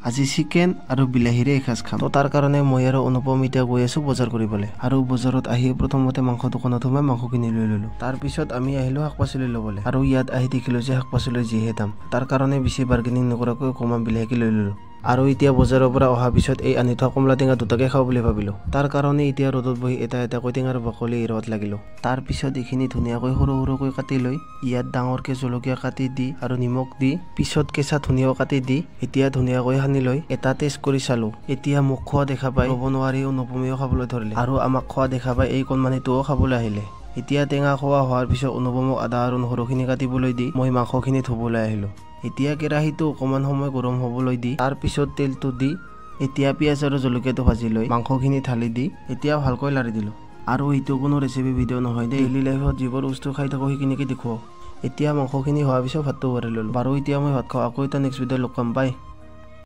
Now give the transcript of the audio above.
আজি চিকেন আৰু বিলাহীৰে এসাঁজ খাম। তো তাৰ কাৰণে মই আৰু অনুপম এতিয়া গৈ আছো বজাৰ কৰিবলৈ। আৰু বজাৰত আহি প্ৰথমতে মাংস দোকানত সোমাই মাংস কিনি লৈ ললো। তাৰ পিছত আমি আহিলো শাক পাচলি ল'বলৈ। আৰু ইয়াত আহি দেখিলো যে শাক পাচলিৰ যিহে দাম, তাৰ কাৰণে বেছি বাৰ্গেনিং নকৰাকৈ অকণমান বিলাহীকে লৈ ললো। আৰু এতিয়া বজাৰৰ পৰা অহাৰ পিছত এই আনি থোৱা কমলা টেঙা দুটাকে খাওঁ বুলি ভাবিলো। তাৰ কাৰণে এতিয়া ৰ'দত বহি এটা এটাকৈ টেঙাৰ বাকলি এৰুৱাত লাগিলো। তাৰ পিছত এইখিনি ধুনীয়াকৈ সৰু সৰুকৈ কাটি লৈ ইয়াত ডাঙৰকৈ জলকীয়া কাটি দি আৰু নিমখ দি পিছত কেঁচা ধনিয়াও কাটি দি এতিয়া ধুনীয়াকৈ সানি লৈ এটা টেষ্ট কৰি চালো। এতিয়া মোক খোৱা দেখা পাই ৰ'ব নোৱাৰি অনুপমেও খাবলৈ ধৰিলে আৰু আমাক খোৱা দেখা পাই এই কণমানিটোও খাবলৈ আহিলে। এতিয়া টেঙা খোৱা হোৱাৰ পিছত অনুপমক আদা আৰু নহৰুখিনি কাটিবলৈ দি মই মাংসখিনি ধুবলৈ আহিলো। এতিয়া কেৰাহীটো অকণমান সময় গৰম হ'বলৈ দি তাৰ পিছত তেলটো দি এতিয়া পিঁয়াজ আৰু জলকীয়াটো ভাজি লৈ মাংসখিনি ঢালি দি এতিয়া ভালকৈ লাৰি দিলোঁ। আৰু এইটো কোনো ৰেচিপি ভিডিঅ' নহয় দেই, ডেইলি লাইফত যিবোৰ বস্তু খাই থাকোঁ সেইখিনিকে দেখুৱাওঁ। এতিয়া মাংসখিনি হোৱাৰ পিছত ভাতটো ভৰাই ল'লোঁ। বাৰু এতিয়া মই ভাত খাওঁ, আকৌ এটা নেক্সট ভিডিঅ' লগ পাম, বাই।